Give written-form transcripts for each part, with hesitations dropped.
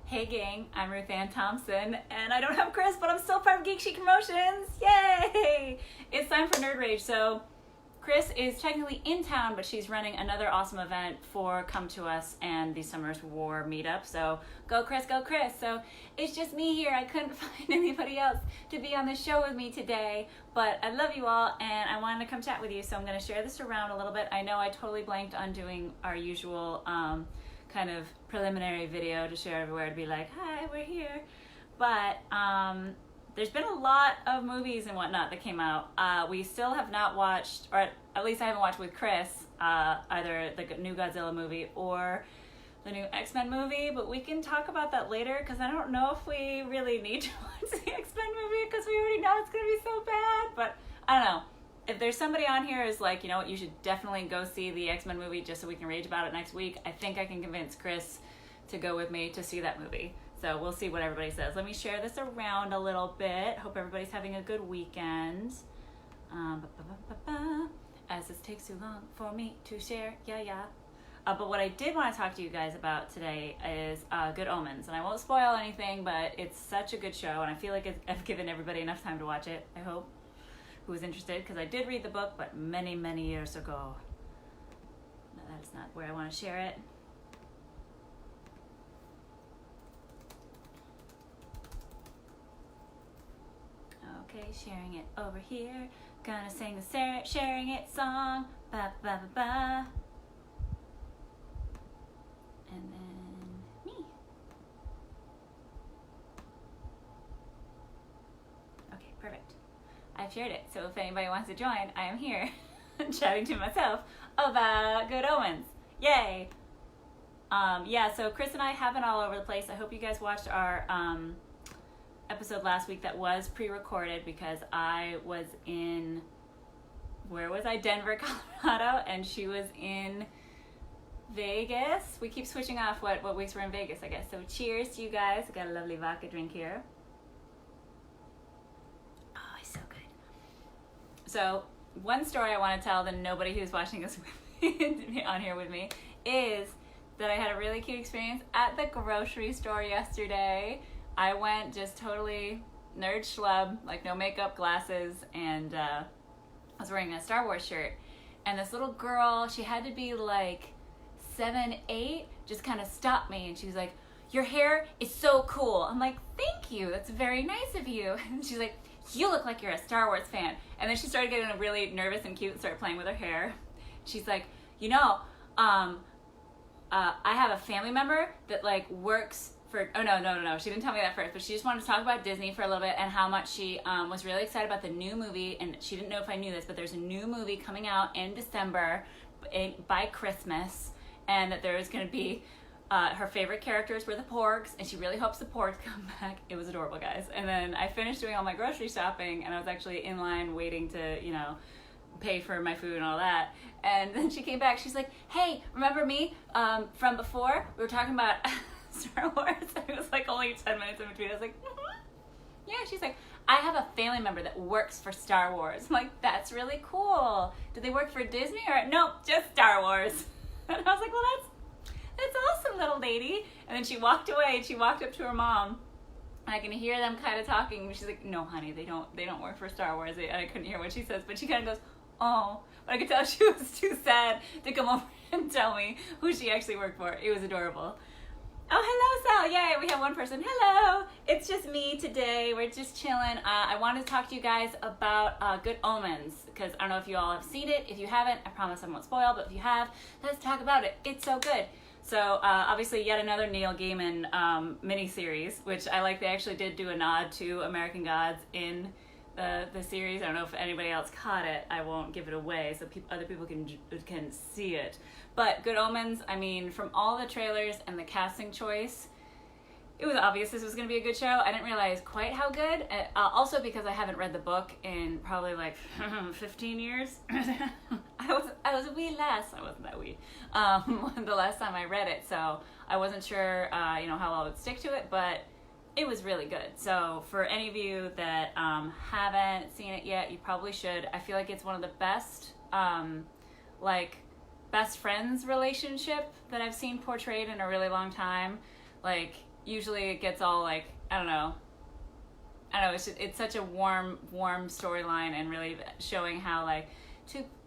Hey gang, I'm RuthAnn Thompson, and I don't have Kris, but I'm still part of GeekChic Promotions. Yay! It's time for Nerd Rage. So Kris is technically in town, but she's running another awesome event for Come To Us and the Summer's War meetup. So go Kris, go Kris. So it's just me here. I couldn't find anybody else to be on the show with me today, but I love you all and I wanted to come chat with you. So I'm going to share this around a little bit. I know I totally blanked on doing our usual kind of preliminary video to share everywhere to be like, hi, we're here. But there's been a lot of movies and whatnot that came out. We still have not watched, or at least I haven't watched with Kris, either the new Godzilla movie or the new X-Men movie, but we can talk about that later because I don't know if we really need to watch the X-Men movie because we already know it's going to be so bad, but I don't know. If there's somebody on here who's like, you know what, you should definitely go see the X-Men movie just so we can rage about it next week, I think I can convince Kris to go with me to see that movie. So we'll see what everybody says. Let me share this around a little bit. Hope everybody's having a good weekend. As this takes too long for me to share, but what I did want to talk to you guys about today is Good Omens. And I won't spoil anything, but it's such a good show, and I feel like I've given everybody enough time to watch it, I hope, who was interested, because I did read the book, but many, many years ago. No, that's not where I want to share it. Okay, sharing it over here. Gonna sing the sharing it song. Ba ba ba ba. And then me. Okay, perfect. I've shared it, so if anybody wants to join, I am here chatting to myself about Good Omens. Yay! So Kris and I have been all over the place. I hope you guys watched our episode last week that was pre-recorded because I was in, where was I? Denver, Colorado, and she was in Vegas. We keep switching off what weeks we're in Vegas, I guess. So cheers to you guys. I got a lovely vodka drink here. So one story I want to tell that nobody who's watching this on here with me is that I had a really cute experience at the grocery store yesterday. I went just totally nerd schlub, like no makeup, glasses, and I was wearing a Star Wars shirt. And this little girl, she had to be like 7, 8, just kind of stopped me and she was like, "Your hair is so cool." I'm like, "Thank you, that's very nice of you." And she's like, "You look like you're a Star Wars fan." And then she started getting really nervous and cute and started playing with her hair. She's like, "You know, I have a family member that like works for," oh no, she didn't tell me that first, but she just wanted to talk about Disney for a little bit and how much she was really excited about the new movie, and she didn't know if I knew this, but there's a new movie coming out in December by Christmas, and that there is going to be her favorite characters were the porgs, and she really hopes the porgs come back. It was adorable, guys. And then I finished doing all my grocery shopping, and I was actually in line waiting to, you know, pay for my food and all that. And then she came back. She's like, "Hey, remember me from before? We were talking about Star Wars." It was like only 10 minutes in between. I was like, "Yeah." She's like, "I have a family member that works for Star Wars." I'm like, "That's really cool. Do they work for Disney or?" "Nope, just Star Wars." And I was like, "Well, that's awesome, little lady." And then she walked away and she walked up to her mom, and I can hear them kind of talking. She's like, "No, honey, they don't work for Star Wars." And I couldn't hear what she says, but she kind of goes, "Oh." But I could tell she was too sad to come over and tell me who she actually worked for. It was adorable. Oh, hello, Sal. Yay, we have one person. Hello. It's just me today. We're just chilling. I wanted to talk to you guys about Good Omens because I don't know if you all have seen it. If you haven't, I promise I won't spoil, but if you have, let's talk about it. It's so good. So obviously yet another Neil Gaiman miniseries, which I like. They actually did do a nod to American Gods in the series. I don't know if anybody else caught it. I won't give it away so other people can see it. But Good Omens, I mean, from all the trailers and the casting choice, it was obvious this was going to be a good show. I didn't realize quite how good. Also because I haven't read the book in probably like 15 years. I was a wee lass. I wasn't that wee. The last time I read it, so I wasn't sure, how well I would stick to it, but it was really good. So for any of you that haven't seen it yet, you probably should. I feel like it's one of the best, best friends relationship that I've seen portrayed in a really long time. Like, usually it gets all like, I don't know, it's such a warm storyline, and really showing how like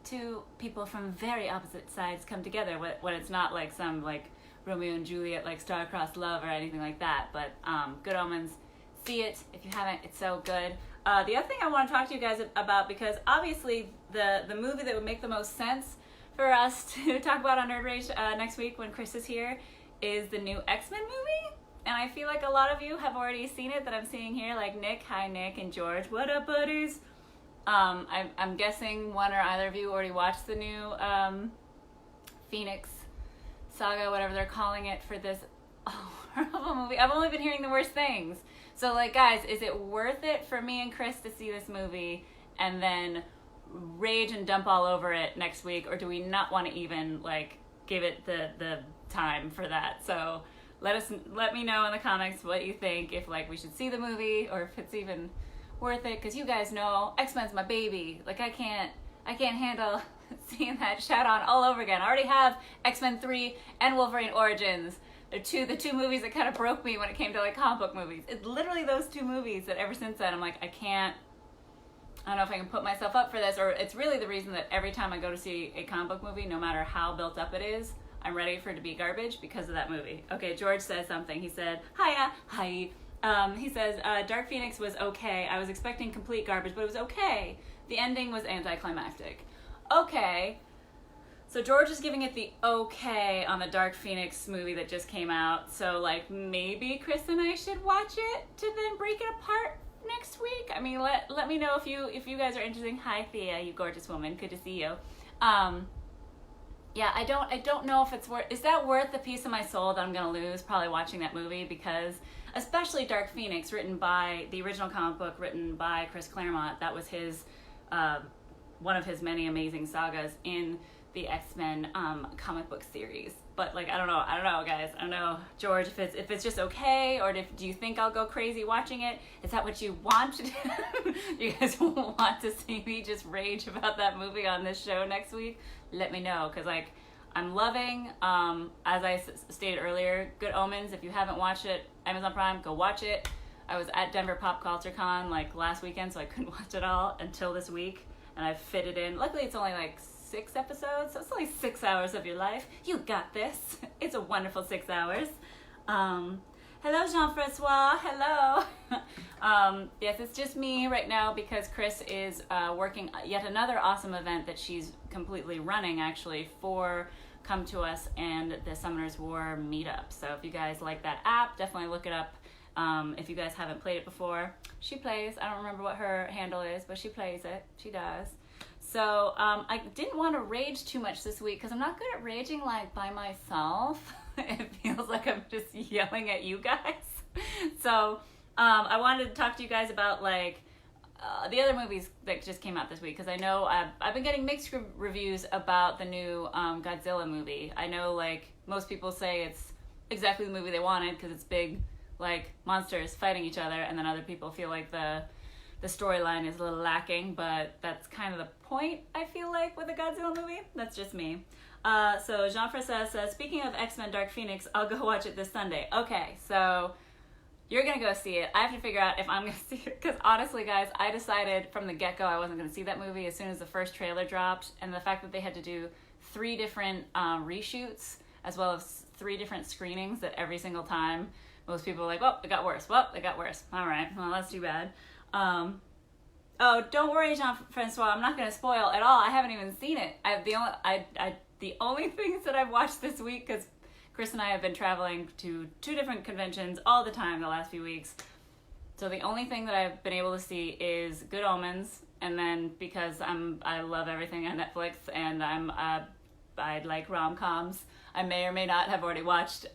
two people from very opposite sides come together when it's not like some like Romeo and Juliet like star-crossed love or anything like that. But Good Omens, see it if you haven't, it's so good. The other thing I want to talk to you guys about, because obviously the movie that would make the most sense for us to talk about on Nerd Rage next week when Kris is here is the new X-Men movie. And I feel like a lot of you have already seen it that I'm seeing here, like Nick, hi Nick, and George, what up buddies? I'm guessing one or either of you already watched the new Phoenix Saga, whatever they're calling it, for this horrible movie. I've only been hearing the worst things. So like, guys, is it worth it for me and Kris to see this movie and then rage and dump all over it next week, or do we not want to even like give it the time for that? So let me know in the comments what you think, if like we should see the movie or if it's even worth it, because you guys know X-Men's my baby. Like I can't handle seeing that shout on all over again. I already have X-Men 3 and Wolverine Origins. They're the two movies that kind of broke me when it came to like comic book movies. It's literally those two movies that ever since then I'm like, I don't know if I can put myself up for this, or it's really the reason that every time I go to see a comic book movie, no matter how built up it is, I'm ready for it to be garbage because of that movie. Okay, George says something. He said, hi. He says, Dark Phoenix was okay. I was expecting complete garbage, but it was okay. The ending was anticlimactic. Okay. So George is giving it the okay on the Dark Phoenix movie that just came out. So like maybe Kris and I should watch it to then break it apart next week. I mean, let me know if you guys are interested. Hi Thea, you gorgeous woman. Good to see you. Yeah, I don't know if it's worth. Is that worth the piece of my soul that I'm gonna lose probably watching that movie? Because especially Dark Phoenix, written by the original comic book, written by Chris Claremont. That was his one of his many amazing sagas in the X-Men comic book series. But like, I don't know guys, I don't know, George, if it's just okay, or do you think I'll go crazy watching it? Is that what you want to do? You guys want to see me just rage about that movie on this show next week? Let me know, because like, I'm loving, as I stated earlier, Good Omens. If you haven't watched it, Amazon Prime, go watch it. I was at Denver Pop Culture Con like last weekend, so I couldn't watch it all until this week, and I've fitted in. Luckily it's only like 6 episodes, so it's only 6 hours of your life. You got this. It's a wonderful 6 hours. Hello, Jean-Francois. Hello. Yes, it's just me right now because Kris is working yet another awesome event that she's completely running, actually, for Come To Us and the Summoner's War meetup. So if you guys like that app, definitely look it up. If you guys haven't played it before, she plays. I don't remember what her handle is, but she plays it. She does. So I didn't want to rage too much this week because I'm not good at raging like by myself. It feels like I'm just yelling at you guys. So I wanted to talk to you guys about like the other movies that just came out this week, because I know I've been getting mixed reviews about the new Godzilla movie. I know like most people say it's exactly the movie they wanted because it's big like monsters fighting each other, and then other people feel like the storyline is a little lacking, but that's kind of the point, I feel like, with a Godzilla movie. That's just me. So Jean-Francois says, speaking of X-Men Dark Phoenix, I'll go watch it this Sunday. Okay, so you're going to go see it. I have to figure out if I'm going to see it, because honestly, guys, I decided from the get-go I wasn't going to see that movie as soon as the first trailer dropped, and the fact that they had to do 3 different reshoots, as well as 3 different screenings that every single time, most people are like, well, it got worse. Well, it got worse. All right, well, that's too bad. Oh, don't worry, Jean-Francois, I'm not going to spoil at all. I haven't even seen it. The only things that I've watched this week, because Kris and I have been traveling to 2 different conventions all the time the last few weeks. So the only thing that I've been able to see is Good Omens, and then because I love everything on Netflix, and I like rom-coms, I may or may not have already watched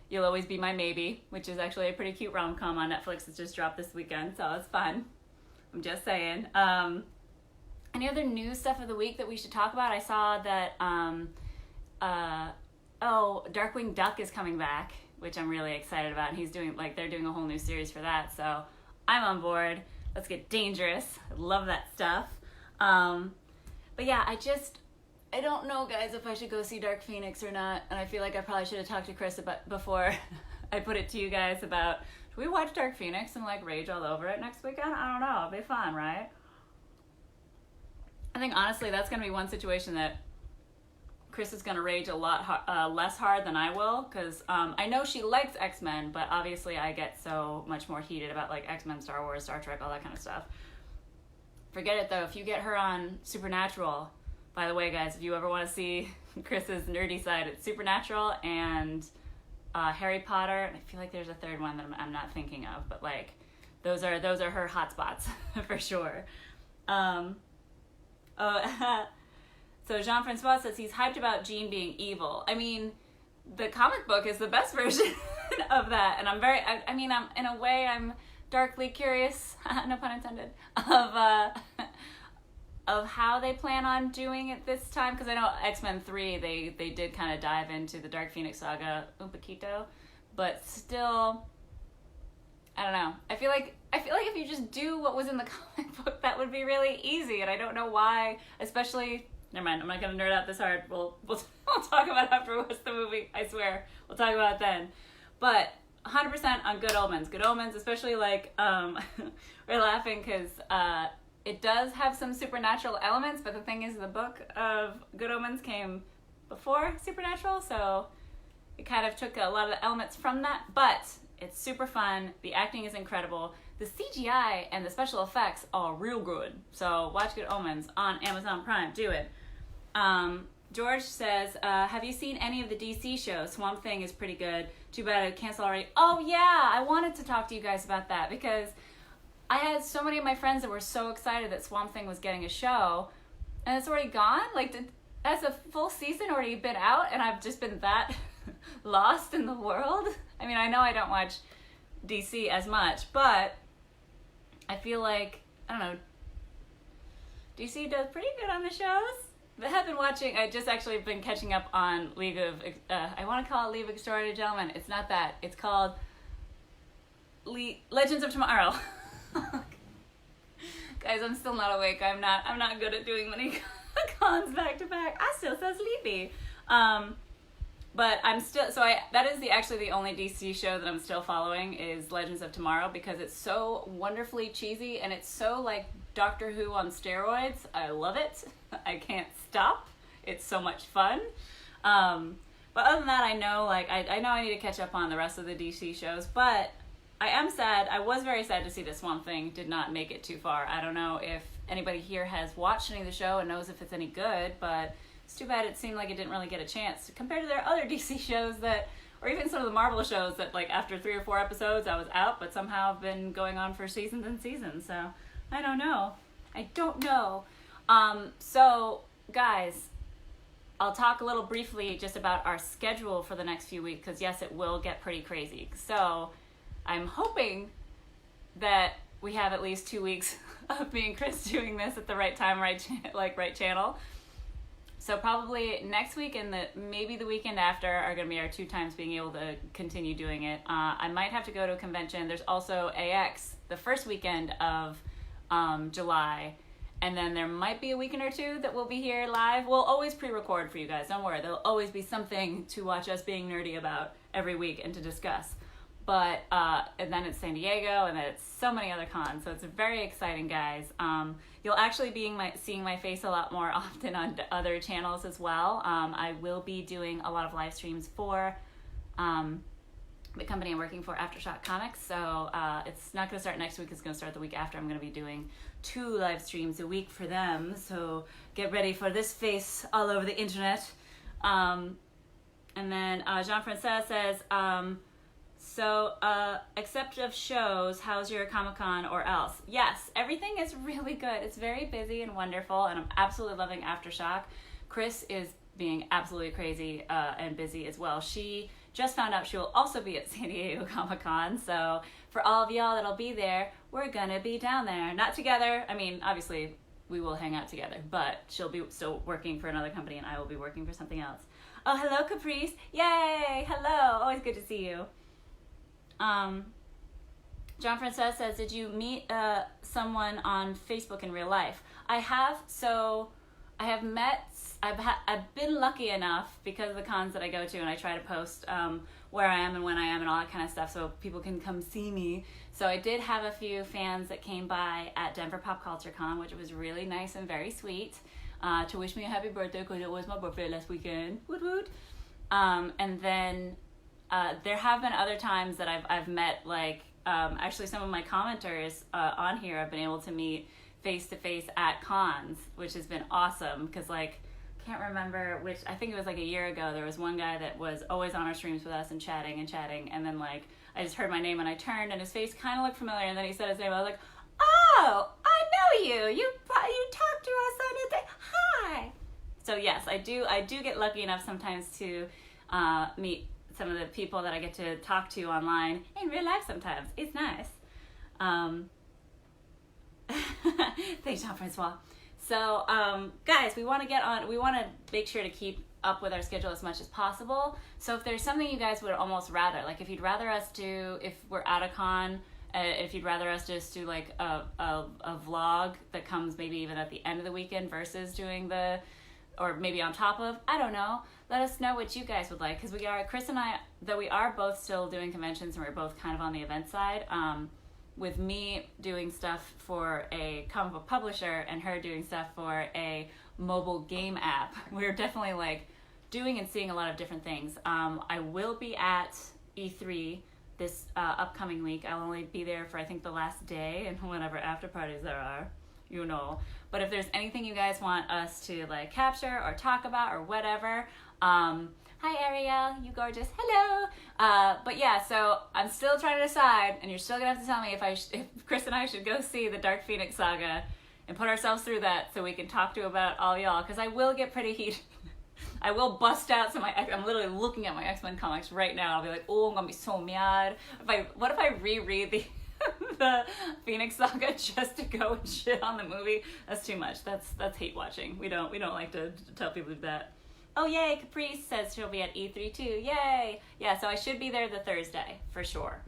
You'll Always Be My Maybe, which is actually a pretty cute rom-com on Netflix. It's just dropped this weekend, so it's fun. I'm just saying. Any other news stuff of the week that we should talk about? I saw that, Darkwing Duck is coming back, which I'm really excited about. And they're doing a whole new series for that, so I'm on board. Let's get dangerous. I love that stuff. But yeah, I don't know, guys, if I should go see Dark Phoenix or not, and I feel like I probably should have talked to Kris before I put it to you guys about, should we watch Dark Phoenix and like rage all over it next weekend? I don't know. It'll be fun, right? I think honestly that's going to be one situation that Kris is going to rage a lot less hard than I will, because I know she likes X-Men, but obviously I get so much more heated about like X-Men, Star Wars, Star Trek, all that kind of stuff. Forget it though, if you get her on Supernatural, by the way guys, if you ever want to see Kris's nerdy side, it's Supernatural and Harry Potter, and I feel like there's a third one that I'm not thinking of, but like those are her hotspots for sure. So Jean-Francois says he's hyped about Jean being evil. I mean, the comic book is the best version of that, and I'm in a way I'm darkly curious, no pun intended, of how they plan on doing it this time, because I know X-Men 3 they did kind of dive into the Dark Phoenix saga un poquito, but still, I don't know. I feel like if you just do what was in the comic book, that would be really easy, and I don't know why, especially. Never mind, I'm not going to nerd out this hard. We'll talk about it after we watch the movie, I swear. We'll talk about it then. But 100% on Good Omens. Good Omens, especially like, we're laughing because it does have some supernatural elements, but the thing is the book of Good Omens came before Supernatural, so it kind of took a lot of the elements from that, but it's super fun. The acting is incredible. The CGI and the special effects are real good. So watch Good Omens on Amazon Prime. Do it. George says, have you seen any of the DC shows? Swamp Thing is pretty good. Too bad it canceled already. Oh yeah, I wanted to talk to you guys about that because I had so many of my friends that were so excited that Swamp Thing was getting a show, and it's already gone. Like, has a full season already been out, and I've just been that lost in the world? I mean, I know I don't watch DC as much, but I feel like, I don't know, DC does pretty good on the shows. I have been watching, I just actually been catching up on League of, I want to call it League of Extraordinary Gentlemen. It's not that. It's called Legends of Tomorrow. Guys, I'm still not awake. I'm not good at doing many cons back to back. I still so sleepy. But I'm still, that is actually the only DC show that I'm still following is Legends of Tomorrow, because it's so wonderfully cheesy and it's so like Doctor Who on steroids. I love it. I can't stop. It's so much fun. But other than that, I know I need to catch up on the rest of the DC shows, but I am sad. I was very sad to see that Swamp Thing did not make it too far. I don't know if anybody here has watched any of the show and knows if it's any good, but it's too bad it seemed like it didn't really get a chance compared to their other DC shows that, or even some of the Marvel shows that like after 3 or 4 episodes I was out, but somehow have been going on for seasons and seasons. So I don't know. So guys, I'll talk a little briefly just about our schedule for the next few weeks, because yes, it will get pretty crazy. So I'm hoping that we have at least 2 weeks of me and Kris doing this at the right time, right channel. So probably next week and maybe the weekend after are going to be our 2 times being able to continue doing it. I might have to go to a convention. There's also AX the first weekend of July. And then there might be a weekend or 2 that we'll be here live. We'll always pre-record for you guys. Don't worry. There'll always be something to watch us being nerdy about every week and to discuss. But, and then it's San Diego, and then it's so many other cons. So it's very exciting, guys. You'll actually be seeing my face a lot more often on other channels as well. I will be doing a lot of live streams for the company I'm working for, Aftershock Comics. So it's not going to start next week. It's going to start the week after. I'm going to be doing 2 live streams a week for them. So get ready for this face all over the internet. And then Jean-Francois says, except of shows, how's your Comic-Con or else? Yes, everything is really good. It's very busy and wonderful, and I'm absolutely loving Aftershock. Kris is being absolutely crazy and busy as well. She just found out she will also be at San Diego Comic-Con, so for all of y'all that'll be there, we're gonna be down there. Not together. I mean, obviously, we will hang out together, but she'll be still working for another company, and I will be working for something else. Oh, hello, Caprice. Yay! Hello. Always good to see you. John Frances says, did you meet someone on Facebook in real life? I have. So I have been lucky enough because of the cons that I go to, and I try to post where I am and when I am and all that kind of stuff, so people can come see me. So I did have a few fans that came by at Denver Pop Culture Con, which was really nice and very sweet, to wish me a happy birthday, because it was my birthday last weekend. Woot woot. And then there have been other times that I've met, like, actually some of my commenters on here I've been able to meet face-to-face at cons, which has been awesome, because, like, can't remember which, I think it was like a year ago, there was one guy that was always on our streams with us and chatting, and then, like, I just heard my name and I turned and his face kind of looked familiar, and then he said his name. I was like, oh, I know you talked to us on a day. Hi. So yes, I do get lucky enough sometimes to meet some of the people that I get to talk to online in real life sometimes. It's nice. Thanks, Jean-Francois. So, guys, we want to make sure to keep up with our schedule as much as possible. So if there's something you guys would almost rather, like if you'd rather us do, if we're at a con, if you'd rather us just do like a vlog that comes maybe even at the end of the weekend versus doing or maybe on top of, I don't know. Let us know what you guys would like, because Kris and I, though we are both still doing conventions and we're both kind of on the event side, with me doing stuff for a comic book publisher and her doing stuff for a mobile game app, we're definitely like doing and seeing a lot of different things. I will be at E3 this upcoming week. I'll only be there for I think the last day and whatever after parties there are, you know. But if there's anything you guys want us to like capture or talk about or whatever, hi Ariel, you gorgeous, hello. But yeah, so I'm still trying to decide, and you're still gonna have to tell me if Kris and I should go see the Dark Phoenix saga and put ourselves through that so we can talk to about all y'all, because I will get pretty heated. I will bust out I'm literally looking at my X-Men comics right now. I'll be like, oh, I'm gonna be so mad. What if I reread the Phoenix saga just to go and shit on the movie? That's too much. That's hate watching. We don't like to tell people to do that. Oh, yay, Caprice says she'll be at E3 too. Yay! Yeah, so I should be there the Thursday, for sure.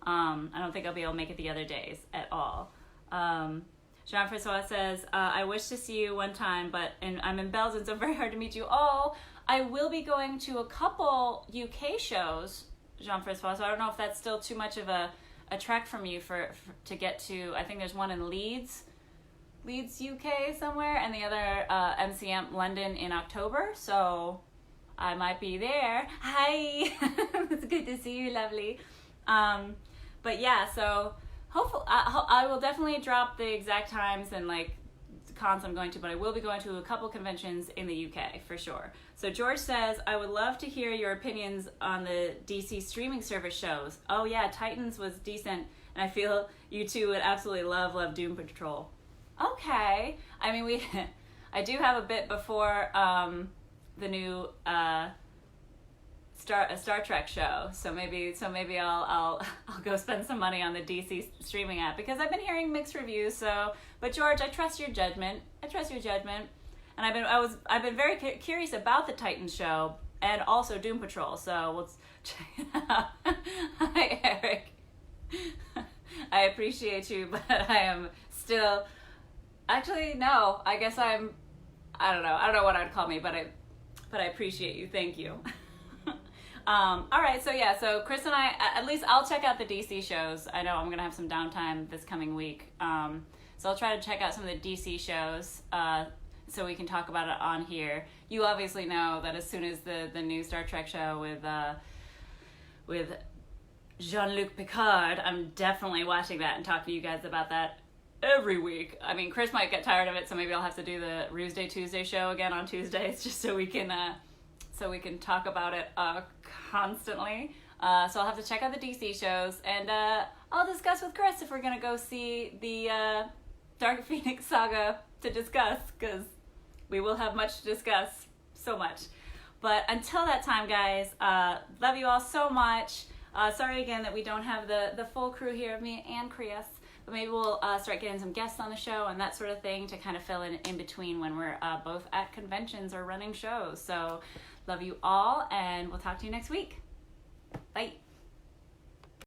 I don't think I'll be able to make it the other days at all. Jean-Francois says, I wish to see you one time, but I'm in Belgium, so very hard to meet you. Oh, I will be going to a couple UK shows, Jean-Francois, so I don't know if that's still too much of a trek from you to get to. I think there's one in Leeds, UK somewhere, and the other MCM London in October, so I might be there. Hi! It's good to see you, lovely. But yeah, so hopefully I will definitely drop the exact times and like cons I'm going to, but I will be going to a couple conventions in the UK for sure. So George says, I would love to hear your opinions on the DC streaming service shows. Oh yeah, Titans was decent, and I feel you two would absolutely love Doom Patrol. Okay. I mean, I do have a bit before the new Star Trek show, so maybe I'll go spend some money on the DC streaming app, because I've been hearing mixed reviews. So, but George, I trust your judgment. And I've been very curious about the Titans show and also Doom Patrol. So let's check it out. Hi, Eric. I appreciate you, but I am still. Actually, no. I guess I don't know what I'd call me, but I appreciate you. Thank you. All right, so yeah, so Kris and I, at least I'll check out the DC shows. I know I'm going to have some downtime this coming week. So I'll try to check out some of the DC shows so we can talk about it on here. You obviously know that as soon as the new Star Trek show with Jean-Luc Picard, I'm definitely watching that and talk to you guys about that every week. I mean, Kris might get tired of it, so maybe I'll have to do the Ruse Tuesday show again on Tuesdays just so we can talk about it constantly. So I'll have to check out the DC shows, and I'll discuss with Kris if we're going to go see the Dark Phoenix saga to discuss, because we will have much to discuss, so much. But until that time, guys, love you all so much. Sorry again that we don't have the full crew here of me and Kris, but maybe we'll start getting some guests on the show and that sort of thing to kind of fill in between when we're both at conventions or running shows. So love you all, and we'll talk to you next week. Bye.